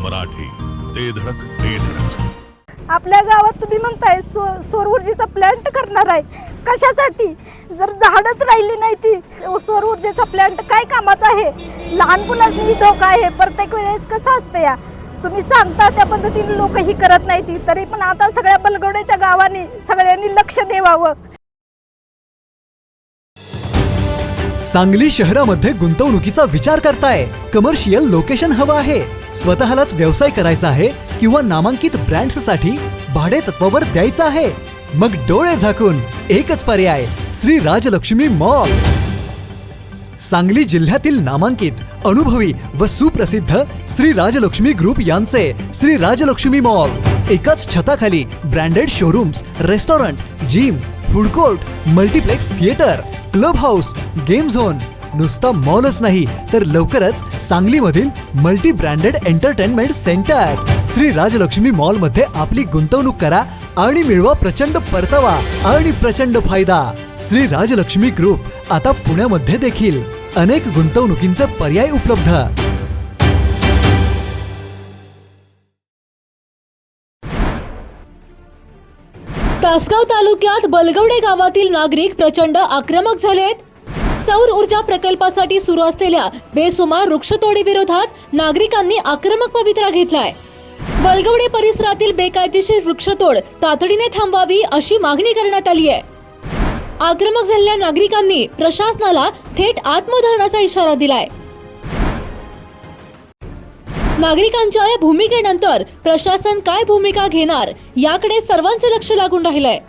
मराठी, ते धडक ते धडक. आपल्या गावात तुम्ही म्हणताय सौर ऊर्जेचा प्लांट करणार आहे, कशासाठी? जर झाडच राहिली नाही ती सौर ऊर्जेचा प्लांट काय कामाचा आहे? लहान मुलांनी धोका आहे. प्रत्येक वेळेस कसं असतं या तुम्ही सांगता त्या पद्धतीने लोक ही करत नाही ती, तरी पण आता सगळ्या बलगवड्याच्या गावांनी सगळ्यांनी लक्ष द्यावं. सांगली शहरामध्ये गुंतवणुकीचा विचार करताय? कमर्शियल लोकेशन हवं आहे, स्वतःलाच व्यवसाय करायचा आहे किंवा नामांकित ब्रँड्ससाठी भाडे तत्वावर द्यायचं आहे? मग डोळे झाकून एकच पर्याय, श्री राजलक्ष्मी मॉल. सांगली जिल्ह्यातील नामांकित, अनुभवी व सुप्रसिद्ध श्री राजलक्ष्मी ग्रुप यांचे श्री राजलक्ष्मी मॉल. एकाच छताखाली branded showrooms, restaurant, gym, food court, multiplex theatre, club house, game zone. नुसता मॉलच नाही तर लवकरच सांगलीमधील multi branded entertainment centre. Shri Rajlakshmi mall मध्ये आपली गुंतवणूक करा आणि मिळवा प्रचंड परतावा आणि प्रचंड फायदा. श्री राजलक्ष्मी ग्रुप आता पुण्यामध्ये देखील. अनेक गुंतवणुकींचे पर्याय उपलब्ध. तासगाव तालुक्यात बलगवडे गावातील नागरिक प्रचंड आक्रमक झालेत. सौर ऊर्जा प्रकल्पासाठी सुरू असलेल्या बेसुमार वृक्षतोडी विरोधात नागरिकांनी आक्रमक पवित्रा घेतलाय. बलगवडे परिसरातील बेकायदेशीर वृक्षतोड तातडीने थांबवावी अशी मागणी करण्यात आली आहे. आक्रमक झालेल्या नागरिकांनी प्रशासनाला थेट आत्मदहनाचा इशारा दिलाय. नागरिकांच्या या भूमिकेनंतर प्रशासन काय भूमिका घेणार याकडे सर्वांचे लक्ष लागून राहिलंय.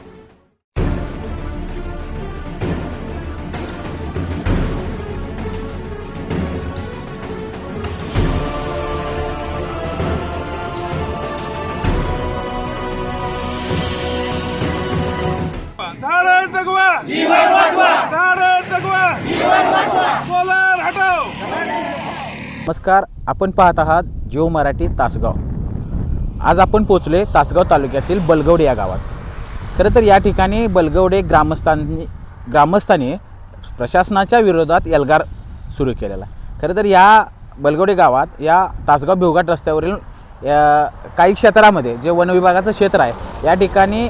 झाडं जगवा, जीवन वाचवा. झाडं जगवा, जीवन वाचवा. सोलार हटव. नमस्कार, आपण पाहत आहात जिओ मराठी तासगाव. आज आपण पोचलोय तासगाव तालुक्यातील बलगवडे या गावात. खरं तर या ठिकाणी बलगवडे ग्रामस्थांनी प्रशासनाच्या विरोधात एल्गार सुरू केलेला. खरं तर या बलगवडे गावात या तासगाव भिवघाट रस्त्यावरील काही क्षेत्रामध्ये जे वन विभागाचं क्षेत्र आहे या ठिकाणी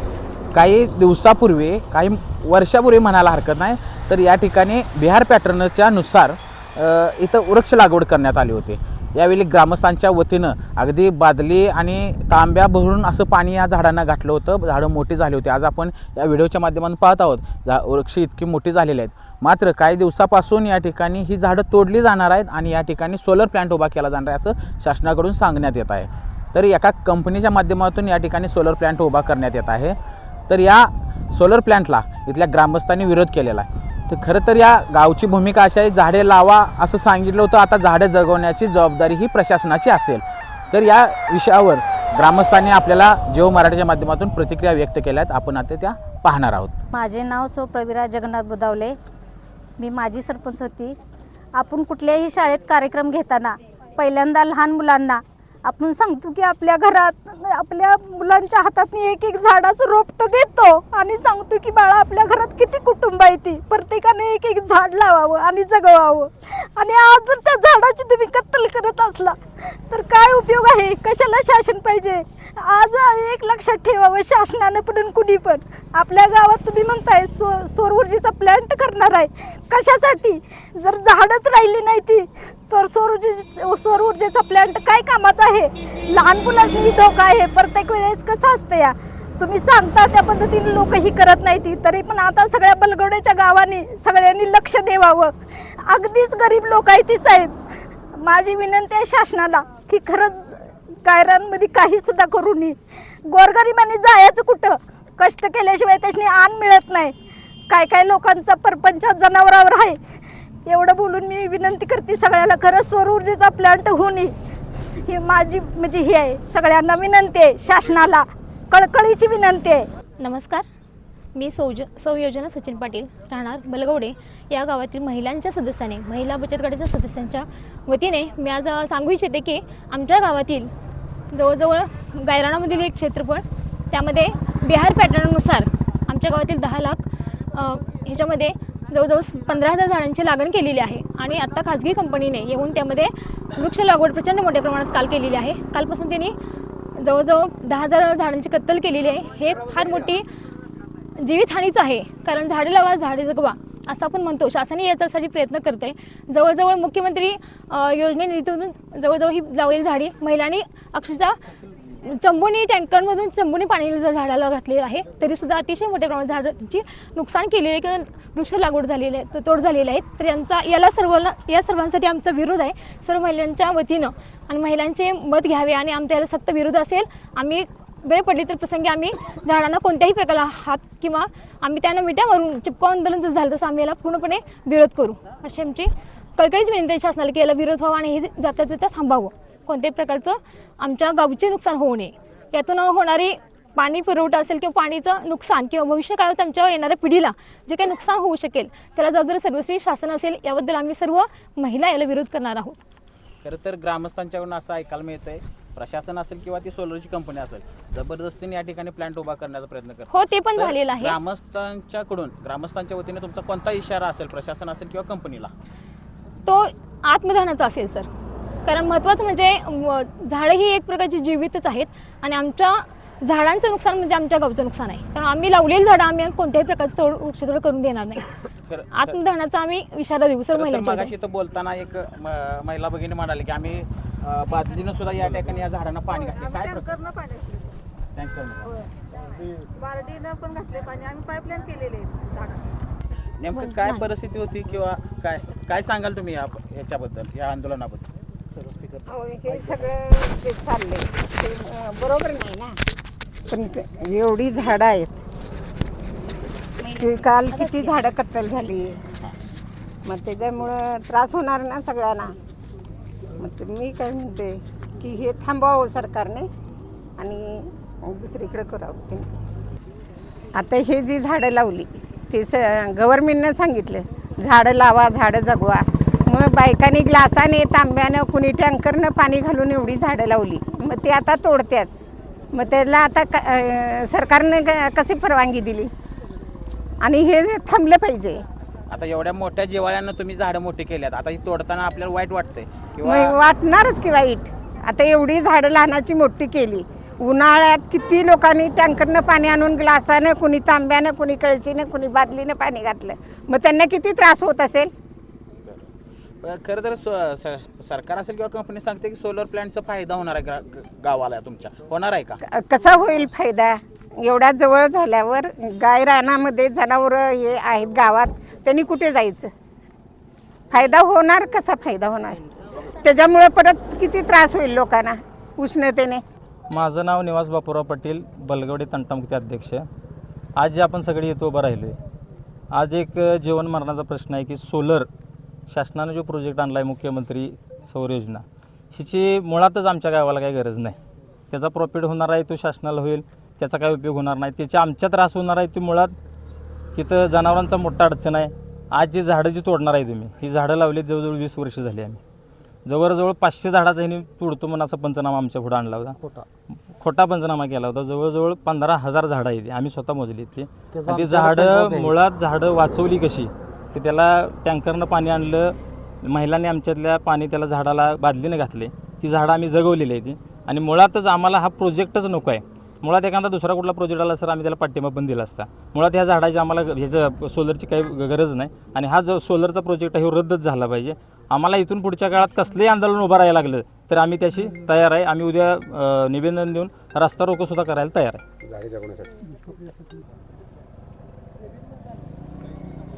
काही दिवसापूर्वी, काही वर्षापूर्वी म्हणायला हरकत नाही, तर या ठिकाणी बिहार पॅटर्नच्या नुसार इथं वृक्ष लागवड करण्यात आली होती. यावेळी ग्रामस्थांच्या वतीनं अगदी बादली आणि तांब्या भरून असं पाणी या झाडांना घातलं होतं. झाडं मोठी झाली होती. आज आपण या व्हिडिओच्या माध्यमातून पाहत आहोत वृक्ष इतकी मोठी झालेली आहेत. मात्र काही दिवसापासून या ठिकाणी ही झाडं तोडली जाणार आहेत आणि या ठिकाणी सोलर प्लांट उभा केला जाणार आहे असं शासनाकडून सांगण्यात येत आहे. तर एका कंपनीच्या माध्यमातून या ठिकाणी सोलर प्लांट उभा करण्यात येत आहे. तर या सोलर प्लांटला इथल्या ग्रामस्थांनी विरोध केलेला आहे. तर खरं तर या गावची भूमिका अशी आहे, झाडे लावा असं सांगितलं होतं, आता झाडे जगवण्याची जबाबदारी ही प्रशासनाची असेल. तर या विषयावर ग्रामस्थांनी आपल्याला जिओ मराठीच्या माध्यमातून प्रतिक्रिया व्यक्त केल्यात. आपण आता त्या पाहणार आहोत. माझे नाव प्रवीरा जगन्नाथ बुदावले. मी माजी सरपंच होती. आपण कुठल्याही शाळेत कार्यक्रम घेताना पहिल्यांदा लहान मुलांना आपण सांगतो की आपल्या घरात आपल्या मुलांच्या हातात एक एक झाडाचं रोपटं देतो आणि सांगतो की बाळा आपल्या घरात किती कुटुंब आहे ती प्रत्येकाने एक एक झाड लावावं आणि जगवावं. आणि आज जर त्या झाडाची तुम्ही कत्तल करत असला तर काय उपयोग आहे? कशाला शासन पाहिजे? आज एक लक्षात ठेवावं शासनानं पण कुणी पण. आपल्या गावात तुम्ही म्हणताय सौर ऊर्जेचा प्लांट करणार आहे, कशासाठी? जर झाडच राहिली नाही ती तर सौर ऊर्जेचा प्लांट काय कामाचा आहे? लहान मुलांनी धोका आहे. प्रत्येक वेळेस कसं असतं या तुम्ही सांगता त्या पद्धतीने लोक ही करत नाही ती, तरी पण आता सगळ्या बलगवड्याच्या गावांनी सगळ्यांनी लक्ष द्यावं. अगदीच गरीब लोक आहे ती साहेब. माझी विनंती आहे शासनाला की खरंच गायरांमध्ये काही सुद्धा करू नये. गोरगरिबांनी जायचं कुठं? कष्ट केल्याशिवाय त्याच्यानी अन्न मिळत नाही. काय काय लोकांचा परपंच जनावरावर आहे. एवढं बोलून मी विनंती करते सगळ्याला, खरंच सौर ऊर्जेचा प्लांट होऊ नये ही माझी म्हणजे ही आहे. सगळ्यांना विनंती आहे, शासनाला कळकळीची विनंती आहे. नमस्कार, मी सौयोजना सचिन पाटील, राहणार बलगवडे या गावातील महिलांच्या सदस्याने, महिला बचत गटाच्या सदस्यांच्या वतीने मी आज सांगू इच्छिते की आमच्या गावातील जवळजवळ गायरानामधील एक क्षेत्रफळ, त्यामध्ये बिहार पॅटर्ननुसार आमच्या गावातील 10 लाख ह्याच्यामध्ये जवळजवळ 15,000 झाडांची लागण केलेली आहे आणि आत्ता खाजगी कंपनीने येऊन त्यामध्ये वृक्ष लागवड प्रचंड मोठ्या प्रमाणात काल केलेली आहे. कालपासून त्यांनी जवळजवळ 10,000 झाडांची कत्तल केलेली आहे. हे फार मोठी जीवितहानीच आहे, कारण झाडे लावा झाडे जगवा असं आपण म्हणतो. शासनही याच्यासाठी प्रयत्न करते. जवळजवळ मुख्यमंत्री योजनेनिधीतून जवळजवळ ही लावलेली झाडी महिलांनी अक्षरशः चंबुनी टँकरमधून चंबुनी पाणी झाडाला घातलेलं आहे, तरीसुद्धा अतिशय मोठ्या प्रमाणात झाडांची नुकसान केलेली आहे किंवा वृक्ष लागवड झालेली आहे, तोड झालेली आहे. तर या सर्वांसाठी आमचा विरोध आहे सर्व महिलांच्या वतीनं, आणि महिलांचे मत घ्यावे आणि आमच्याला सक्त विरोध असेल. आम्ही वेळ पडली तर प्रसंगी आम्ही झाडांना कोणत्याही प्रकारला हात किंवा आम्ही त्यांना मिठ्या मारून चिपकाव आंदोलन जर झालं तर आम्ही याला पूर्णपणे विरोध करू अशी आमची कळकळीची विनंती आहे शासनाला की याला विरोध व्हावा आणि हे जाता थांबावं. कोणत्याही प्रकारचं आमच्या गावचे नुकसान होऊ नये. यातून होणारी पाणी पुरवठा असेल किंवा पाणीचं नुकसान किंवा भविष्यकाळात आमच्या येणाऱ्या पिढीला जे काही नुकसान होऊ शकेल त्याला जबाबदार सर्वस्वी शासन असेल. याबद्दल आम्ही सर्व महिला याला विरोध करणार आहोत. खरं तर ग्रामस्थांच्याकडून असं ऐकायला मिळतं आहे, प्रशासन असेल किंवा ती सोलरची कंपनी असेल जबरदस्तीने या ठिकाणी प्लांट उभा करण्याचा प्रयत्न करतात. हो, ते पण झालेलं आहे. ग्रामस्थांच्या वतीने तुमचा कोणता इशारा असेल, प्रशासन असेल किंवा कंपनीला? तो आत्मदहनाचा असेल सर, कारण महत्त्वाचं म्हणजे झाडं ही एक प्रकारची जीवितच आहेत आणि आमच्या झाडांचं नुकसान म्हणजे आमच्या गावचं नुकसान आहे. कारण आम्ही लावलेली झाडं आम्ही कोणत्याही प्रकारचं वृक्षतोड करून देणार नाही. आत्मदहनाचा आम्ही इशारा देऊ सर महिलांच्या. मगाशी तर बोलताना एक महिला भगिनी म्हणाली की आम्ही बादलीनं सुद्धा या ठिकाणी या झाडांना पाणी घातले. काय टँकरनं पाणी बारडीनं पण घातले पाणी. आम्ही पाईपलाईन केलेले झाडांना. नेमकं काय परिस्थिती होती किंवा काय सांगाल तुम्ही याच्याबद्दल, या आंदोलनाबद्दल? हे सगळं जे चाललंय ते बरोबर नाही ना, पण एवढी झाडं आहेत की काल किती झाडं कत्तल झाली, मग त्याच्यामुळं त्रास होणार ना सगळ्यांना. मग मी काय म्हणते की हे थांबवावं सरकारने आणि दुसरीकडे करावं त्यांनी. आता हे जी झाडं लावली ते गव्हर्नमेंटनं सांगितलं झाडं लावा झाडं जगवा. मग बायकांनी ग्लासाने तांब्यानं कुणी टँकरनं पाणी घालून एवढी झाडं लावली, मग ते आता तोडतात. मग त्याला आता सरकारनं कशी परवानगी दिली आणि हे थांबलं पाहिजे. आता एवढ्या मोठ्या जिव्हाळ्यानं तुम्ही झाडं मोठी केल्यात, आता ही तोडताना आपल्याला वाईट वाटतंय किंवा वाटणारच की वाईट. आता एवढी झाडं लहानाची मोठी केली, उन्हाळ्यात किती लोकांनी टँकरनं पाणी आणून ग्लासानं कुणी तांब्यानं कुणी कळशीनं कुणी बादलीनं पाणी घातलं, मग त्यांना किती त्रास होत असेल. खरं तर सरकार असेल किंवा कंपनी सांगते की सोलर प्लॅन्टचा फायदा होणार आहे गावाला तुमच्या, होणार आहे का? कसा होईल फायदा? एवढ्या जवळ झाल्यावर गाय रानामध्ये जनावरं हे आहेत गावात, त्यांनी कुठे जायचं? फायदा होणार, कसा फायदा होणार? त्याच्यामुळे परत किती त्रास होईल लोकांना उष्णतेने. माझं नाव निवास बापूराव पाटील, बलगवडे तंटामुक्ती अध्यक्ष. आज जे आपण सगळे इथं उभं राहिलो आहे, आज एक जीवन मरणाचा प्रश्न आहे की सोलर शासनानं जो प्रोजेक्ट आणला आहे मुख्यमंत्री सौर योजना, हिची मुळातच आमच्या गावाला काही गरज नाही. त्याचा प्रॉफिट होणार आहे तो शासनाला होईल, त्याचा काही उपयोग होणार नाही. त्याच्या आमच्या त्रास होणार आहे ती मुळात तिथं जनावरांचा मोठा अडचण आहे. आज जी झाडं जी तोडणार आहे तुम्ही, ही झाडं लावली जवळजवळ 20 वर्ष झाली. आम्ही जवळजवळ 500 झाडाचा ह्यांनी तोडतो म्हणून असा पंचनामा आमच्या पुढं आणला होता, खोटा पंचनामा केला होता. जवळजवळ 15,000 झाडं आहेत, आम्ही स्वतः मोजली ती. ती झाडं मुळात झाडं वाचवली कशी की त्याला टँकरनं पाणी आणलं, महिलांनी आमच्यातल्या पाणी त्याला झाडाला बादलीनं घातले, ती झाडं आम्ही जगवलेली आहे ती. आणि मुळातच आम्हाला हा प्रोजेक्टच नको आहे. मुळात एखादा दुसरा कुठला प्रोजेक्ट आला सर आम्ही त्याला पाठिंबा पण दिला असता. मुळात ह्या झाडाची आम्हाला ह्याचं सोलरची काही गरज नाही आणि हा जो सोलरचा प्रोजेक्ट आहे हे रद्दच झाला पाहिजे. आम्हाला इथून पुढच्या काळात कसलंही आंदोलन उभं राहायला लागलं तर आम्ही त्याशी तयार आहे. आम्ही उद्या निवेदन देऊन रस्ता रोकोसुद्धा करायला तयार आहे.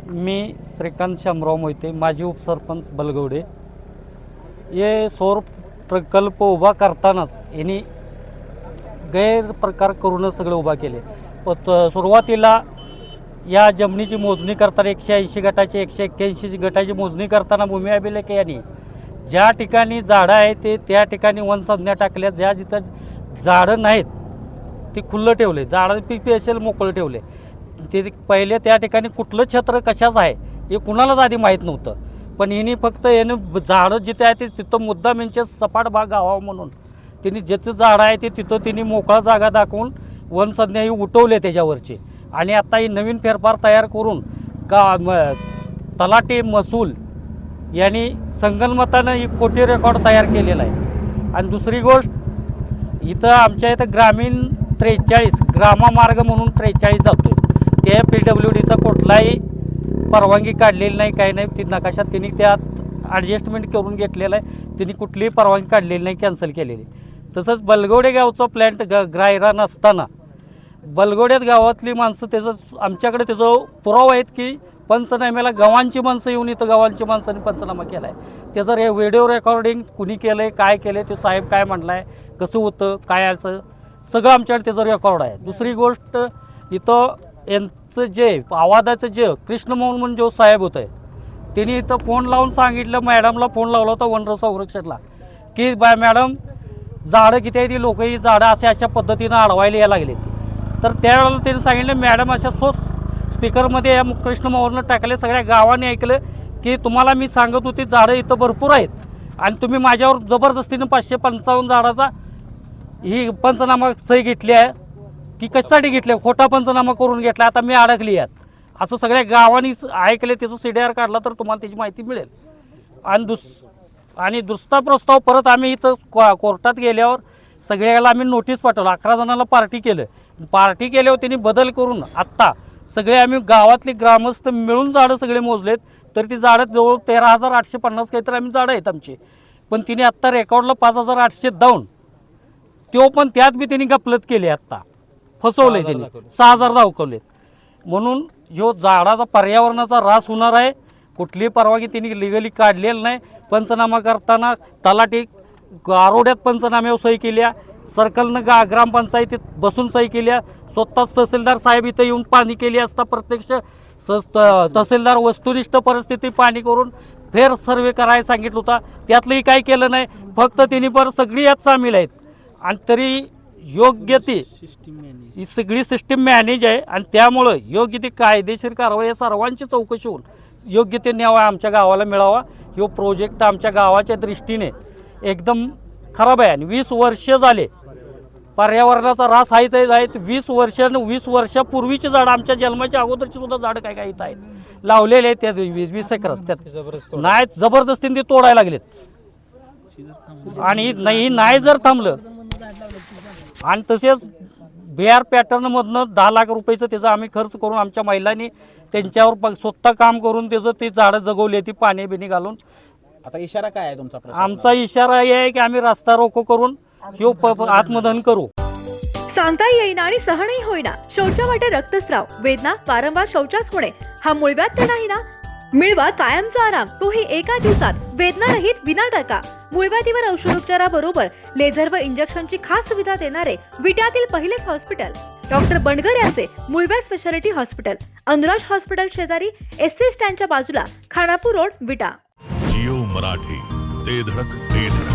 मी श्रीकांत शामराव मोहिते, माजी उपसरपंच बलगवडे. हे सौर प्रकल्प उभा करतानाच यांनी गैरप्रकार करूनच सगळं उभा केले. सुरुवातीला या जमिनीची मोजणी करताना 180 गटाची 181 गटाची मोजणी करताना भूमी अभिलेख यांनी ज्या ठिकाणी झाडं आहेत ते त्या ठिकाणी वन संज्ञा टाकल्या, ज्या जिथं झाडं नाहीत ते खुल्लं ठेवले, झाडं PPSL मोकळं ठेवले. ते पहिले त्या ठिकाणी कुठलं क्षेत्र कशाचं आहे हे कुणालाच आधी माहीत नव्हतं. पण हिने फक्त यानं झाडं जिथे आहे ते तिथं मुद्दाम यांचे सपाट भाग गावावं म्हणून त्यांनी ज्याचं झाडं आहे ते तिथं त्यांनी मोकळा जागा दाखवून वन संज्ञा ही उठवले त्याच्यावरची. आणि आता ही नवीन फेरफार तयार करून तलाठी महसूल यांनी संगनमतानं ही खोटी रेकॉर्ड तयार केलेला आहे. आणि दुसरी गोष्ट, इथं आमच्या इथं ग्रामीण 43 ग्राममार्ग म्हणून 43 जातो, त्या PWDचा कुठलाही परवानगी काढलेली नाही, काही नाही. ती नकाशात त्यांनी त्यात ॲडजस्टमेंट करून घेतलेलं आहे, त्यांनी कुठलीही परवानगी काढलेली नाही, कॅन्सल केलेली. तसंच बलगवडे गावचा प्लॅन्ट ग्रायरा नसताना बलगवड्यात गावातली माणसं त्याचं आमच्याकडे त्याचं पुरावा आहेत की पंचनाम्याला गावांची माणसं येऊन इथं गावांची माणसांनी पंचनामा केला आहे. त्याचं व्हिडिओ रेकॉर्डिंग कुणी केलं आहे, काय केलं आहे, ते साहेब काय म्हटलं आहे, कसं होतं, काय असं सगळं आमच्याकडे त्याचं रेकॉर्ड आहे. दुसरी गोष्ट, इथं यांचं जे आवाजाचं जे कृष्णमोहन म्हणून जो साहेब होतं आहे, त्यांनी इथं फोन लावून सांगितलं, मॅडमला फोन लावला होता वन संरक्षणला की मॅडम झाडं किती आहे, ती लोक ही झाडं अशा पद्धतीनं अडवायला यायला लागली. तर त्यावेळेला त्यांनी सांगितलं मॅडम अशा स्पीकरमध्ये या कृष्णमोहननं टाकले, सगळ्या गावाने ऐकलं की तुम्हाला मी सांगत होती झाडं इथं भरपूर आहेत आणि तुम्ही माझ्यावर जबरदस्तीनं 555 झाडाचा ही पंचनामा सही घेतली आहे की कशासाठी घेतली, खोटा पंचनामा करून घेतला, आता मी अडकली आहेत असं सगळ्या गावांनी ऐकले. त्याचं CDR काढला तर तुम्हाला त्याची माहिती मिळेल. आणि दुसरा प्रस्ताव परत आम्ही इथं कोर्टात गेल्यावर सगळ्याला आम्ही नोटीस पाठवलं. 11 जणांना पार्टी केल्यावर त्यांनी बदल करून आत्ता सगळे आम्ही गावातले ग्रामस्थ मिळून झाडं सगळे मोजलेत, तर ती झाडं जवळ 13,850 काहीतरी आम्ही झाडं आहेत आमची. पण तिने आत्ता रेकॉर्डला 5,800 दावून तो पण त्यात बी त्यांनी गपलत केले, आत्ता फसवलं आहे त्यांनी, 6,000 दाखवलेत. म्हणून जो झाडाचा पर्यावरणाचा ऱ्हास होणार आहे, कुठलीही परवानगी त्यांनी लिगली काढलेली नाही. पंचनामा करताना तलाठी आरोड्यात पंचनाम्यावर सही केल्या, सर्कलनं ग्रामपंचायतीत बसून सही केल्या, स्वतःच तहसीलदार साहेब इथं येऊन पाहणी केली असता, प्रत्यक्ष तहसीलदार वस्तुनिष्ठ परिस्थिती पाहणी करून फेर सर्वे करायला सांगितलं होता, त्यातलंही काही केलं नाही. फक्त तिन्ही पर सगळी यात सामील आहेत आणि तरी योग्य ती ही सगळी सिस्टीम मॅनेज आहे आणि त्यामुळं योग्य ती कायदेशीर कारवाई सर्वांची चौकशी होऊन योग्य ते न्याय आमच्या गावाला मिळावा. ह्यो प्रोजेक्ट आमच्या गावाच्या दृष्टीने एकदम खराब आहे आणि 20 वर्ष झाले पर्यावरणाचा ऱ्हास आहेत. 20 वर्षापूर्वीची झाडं, आमच्या जन्माच्या अगोदरची सुद्धा झाडं काय काय इथं आहेत लावलेले आहेत, त्या 20 एकरात त्यात नाही जबरदस्तीने ते तोडायला लागलेत. आणि नाही जर थांबलं आणि तसेच BR पॅटर्नमधनं 10 लाख रुपयाचं त्याचा आम्ही खर्च करून आमच्या महिलांनी त्यांच्यावर स्वतः काम करून त्याचं ती झाडं जगवली, ती पाणी बिणी घालून. आता इशारा काय आहे तुमचा? आमचा इशारा आहे की आम्ही रस्ता रोको करून ह्यो आत्मदहन करू. सांगता येईना आणि सहनही होईना, शौचावाटे रक्तस्राव, वेदना, वारंवार शौचास होणे हा मूळव्याध तर नाही ना? मिळवा कायमचा आराम, तोही एका दिवसात, वेदना रहित, विना टाका. मूळव्याधीवर औषधोपचाराबरोबर लेझर व इंजेक्शनची खास सुविधा देणारे विट्यातील पहिलेच हॉस्पिटल डॉक्टर बंडगर यांचे मूळव्याध स्पेशालिटी हॉस्पिटल, अनुराज हॉस्पिटल शेजारी, SC स्टँडच्या बाजूला, खानापूर रोड, विटा. जिओ मराठी, ते धडक ते धडक.